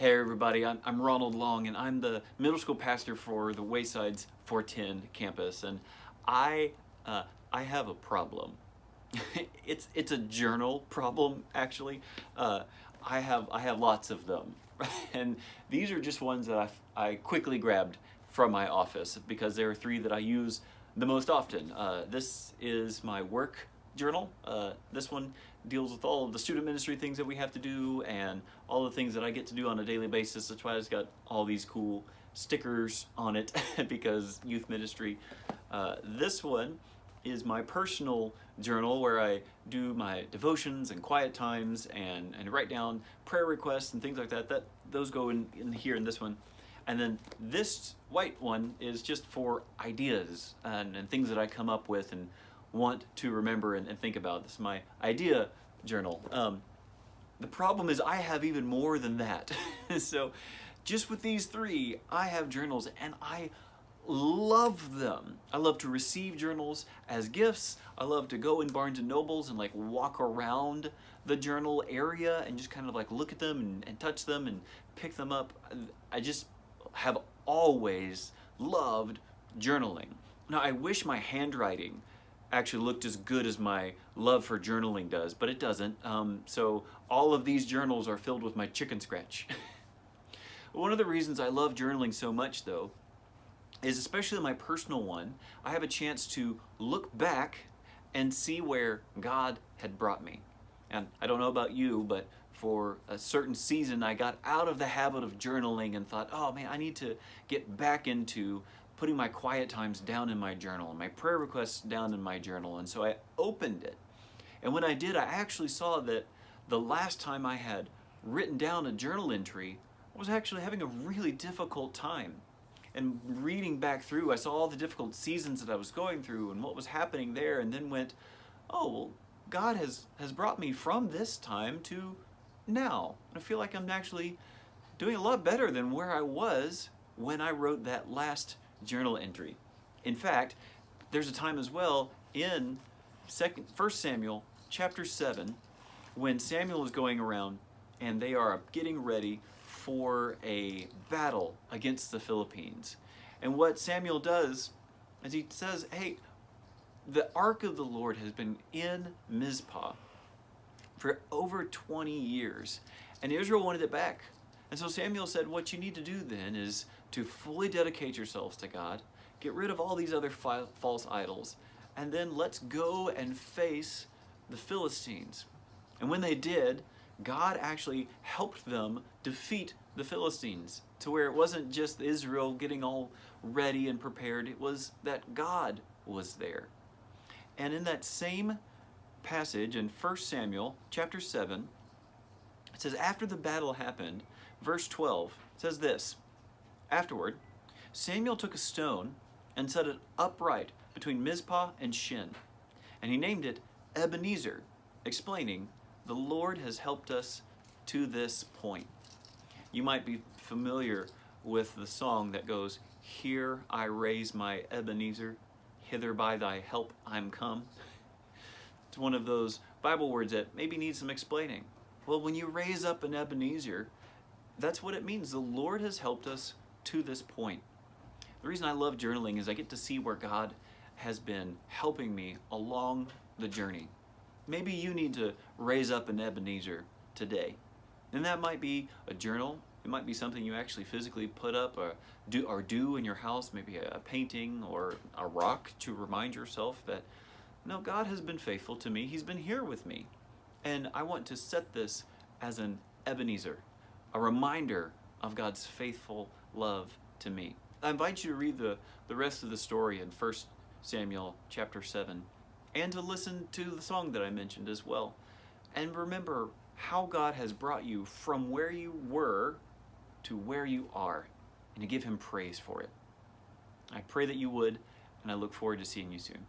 Hey everybody, I'm Ronald Long, and I'm the middle school pastor for the Wayside's 410 campus, and I I have a problem. It's a journal problem actually. I have lots of them, and these are just ones that I quickly grabbed from my office because there are three that I use the most often. This is my work journal. This one deals with all of the student ministry things that we have to do and all the things that I get to do on a daily basis. That's why it's got all these cool stickers on it because youth ministry. This one is my personal journal where I do my devotions and quiet times and write down prayer requests and things like that. Those go in here in this one. And then this white one is just for ideas and things that I come up with and want to remember and think about. This is my idea journal. The problem is I have even more than that. So just with these three, I have journals and I love them. I love to receive journals as gifts. I love to go in Barnes and Nobles and like walk around the journal area and just kind of like look at them and touch them and pick them up. I just have always loved journaling. Now I wish my handwriting actually looked as good as my love for journaling does, but it doesn't. So all of these journals are filled with my chicken scratch. One of the reasons I love journaling so much though is especially my personal one, I have a chance to look back and see where God had brought me. And I don't know about you, but for a certain season I got out of the habit of journaling and thought, oh man, I need to get back into putting my quiet times down in my journal and my prayer requests down in my journal. And so I opened it. And when I did, I actually saw that the last time I had written down a journal entry, I was actually having a really difficult time. And reading back through, I saw all the difficult seasons that I was going through and what was happening there, and then went, oh, well, God has brought me from this time to now. I feel like I'm actually doing a lot better than where I was when I wrote that last journal entry. In fact, there's a time as well in 1 Samuel chapter 7 when Samuel is going around and they are getting ready for a battle against the Philippines. And what Samuel does is he says, hey, the ark of the Lord has been in Mizpah for over 20 years, and Israel wanted it back. And so Samuel said, what you need to do then is to fully dedicate yourselves to God, get rid of all these other false idols, and then let's go and face the Philistines. And when they did, God actually helped them defeat the Philistines to where it wasn't just Israel getting all ready and prepared, it was that God was there. And in that same passage in 1 Samuel chapter 7, it says, after the battle happened, verse 12 says this, afterward, Samuel took a stone and set it upright between Mizpah and Shin, and he named it Ebenezer, explaining, the Lord has helped us to this point. You might be familiar with the song that goes, here I raise my Ebenezer, hither by thy help I'm come. It's one of those Bible words that maybe needs some explaining. Well, when you raise up an Ebenezer, that's what it means. The Lord has helped us to this point. The reason I love journaling is I get to see where God has been helping me along the journey. Maybe you need to raise up an Ebenezer today. And that might be a journal. It might be something you actually physically put up or do in your house, maybe a painting or a rock to remind yourself that, no, God has been faithful to me. He's been here with me. And I want to set this as an Ebenezer, a reminder of God's faithful love to me. I invite you to read the rest of the story in 1 Samuel chapter 7 and to listen to the song that I mentioned as well. And remember how God has brought you from where you were to where you are and to give Him praise for it. I pray that you would, and I look forward to seeing you soon.